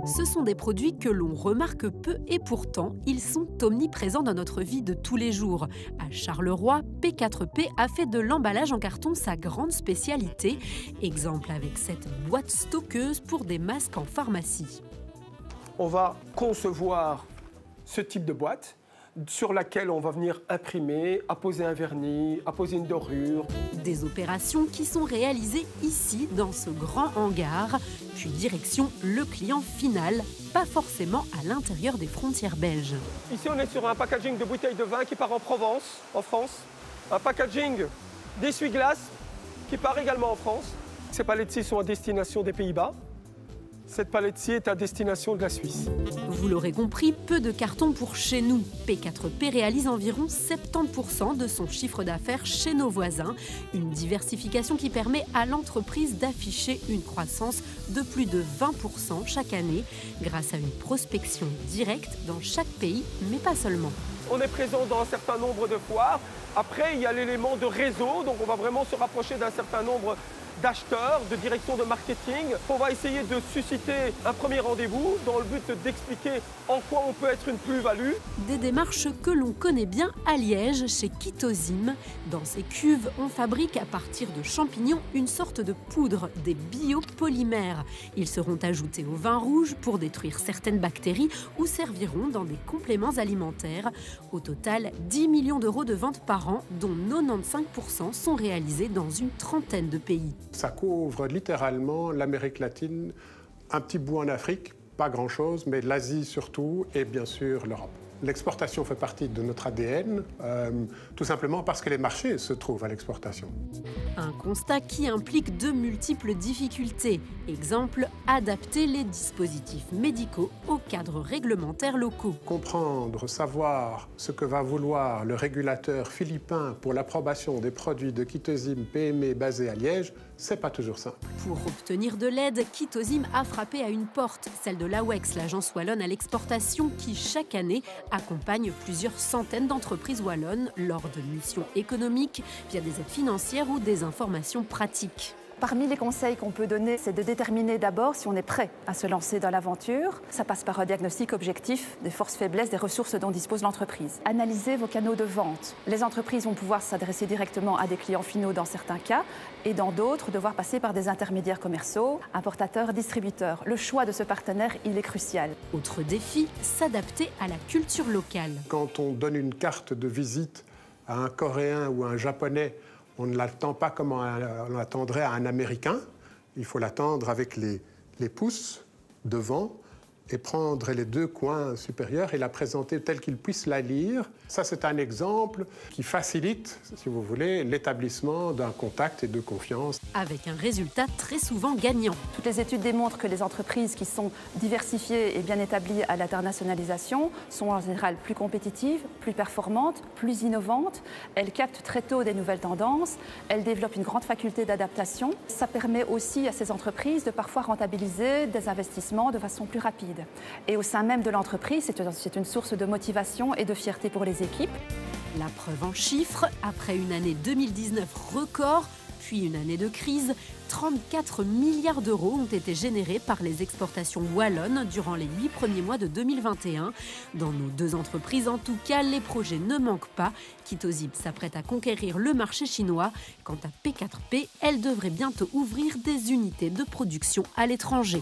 Ce sont des produits que l'on remarque peu et pourtant, ils sont omniprésents dans notre vie de tous les jours. À Charleroi, P4P a fait de l'emballage en carton sa grande spécialité. Exemple avec cette boîte stockeuse pour des masques en pharmacie. On va concevoir ce type de boîte sur laquelle on va venir imprimer, apposer un vernis, apposer une dorure. Des opérations qui sont réalisées ici, dans ce grand hangar, puis direction le client final, pas forcément à l'intérieur des frontières belges. Ici, on est sur un packaging de bouteilles de vin qui part en Provence, en France. Un packaging d'essuie-glace qui part également en France. Ces palettes-ci sont à destination des Pays-Bas. Cette palette-ci est à destination de la Suisse. Vous l'aurez compris, peu de carton pour chez nous. P4P réalise environ 70% de son chiffre d'affaires chez nos voisins. Une diversification qui permet à l'entreprise d'afficher une croissance de plus de 20% chaque année, grâce à une prospection directe dans chaque pays, mais pas seulement. On est présent dans un certain nombre de foires. Après, il y a l'élément de réseau, donc on va vraiment se rapprocher d'un certain nombre d'acheteurs, de direction de marketing. On va essayer de susciter un premier rendez-vous dans le but d'expliquer en quoi on peut être une plus-value. Des démarches que l'on connaît bien à Liège, chez Kytosim. Dans ces cuves, on fabrique à partir de champignons une sorte de poudre, des biopolymères. Ils seront ajoutés au vin rouge pour détruire certaines bactéries ou serviront dans des compléments alimentaires. Au total, 10 millions d'euros de ventes par an, dont 95% sont réalisés dans une trentaine de pays. Ça couvre littéralement l'Amérique latine, un petit bout en Afrique, pas grand-chose, mais l'Asie surtout, et bien sûr l'Europe. L'exportation fait partie de notre ADN, tout simplement parce que les marchés se trouvent à l'exportation. Un constat qui implique de multiples difficultés. Exemple, adapter les dispositifs médicaux aux cadres réglementaires locaux. Comprendre, savoir ce que va vouloir le régulateur philippin pour l'approbation des produits de Kytosim PME basés à Liège, c'est pas toujours simple. Pour obtenir de l'aide, Kytosim a frappé à une porte, celle de l'AWEX, l'agence wallonne à l'exportation, qui chaque année accompagne plusieurs centaines d'entreprises wallonnes lors de missions économiques via des aides financières ou des informations pratiques. Parmi les conseils qu'on peut donner, c'est de déterminer d'abord si on est prêt à se lancer dans l'aventure. Ça passe par un diagnostic objectif des forces-faiblesses, des ressources dont dispose l'entreprise. Analysez vos canaux de vente. Les entreprises vont pouvoir s'adresser directement à des clients finaux dans certains cas et dans d'autres, devoir passer par des intermédiaires commerciaux, importateurs, distributeurs. Le choix de ce partenaire, il est crucial. Autre défi, s'adapter à la culture locale. Quand on donne une carte de visite à un Coréen ou à un Japonais, on ne l'attend pas comme on l'attendrait à un Américain. Il faut l'attendre avec les pouces devant et prendre les deux coins supérieurs et la présenter telle qu'il puisse la lire. Ça, c'est un exemple qui facilite, si vous voulez, l'établissement d'un contact et de confiance. Avec un résultat très souvent gagnant. Toutes les études démontrent que les entreprises qui sont diversifiées et bien établies à l'internationalisation sont en général plus compétitives, plus performantes, plus innovantes. Elles captent très tôt des nouvelles tendances, elles développent une grande faculté d'adaptation. Ça permet aussi à ces entreprises de parfois rentabiliser des investissements de façon plus rapide. Et au sein même de l'entreprise, c'est une source de motivation et de fierté pour les équipes. La preuve en chiffres, après une année 2019 record, puis une année de crise, 34 milliards d'euros ont été générés par les exportations wallonnes durant les 8 premiers mois de 2021. Dans nos deux entreprises, en tout cas, les projets ne manquent pas. Kytosim s'apprête à conquérir le marché chinois. Quant à P4P, elle devrait bientôt ouvrir des unités de production à l'étranger.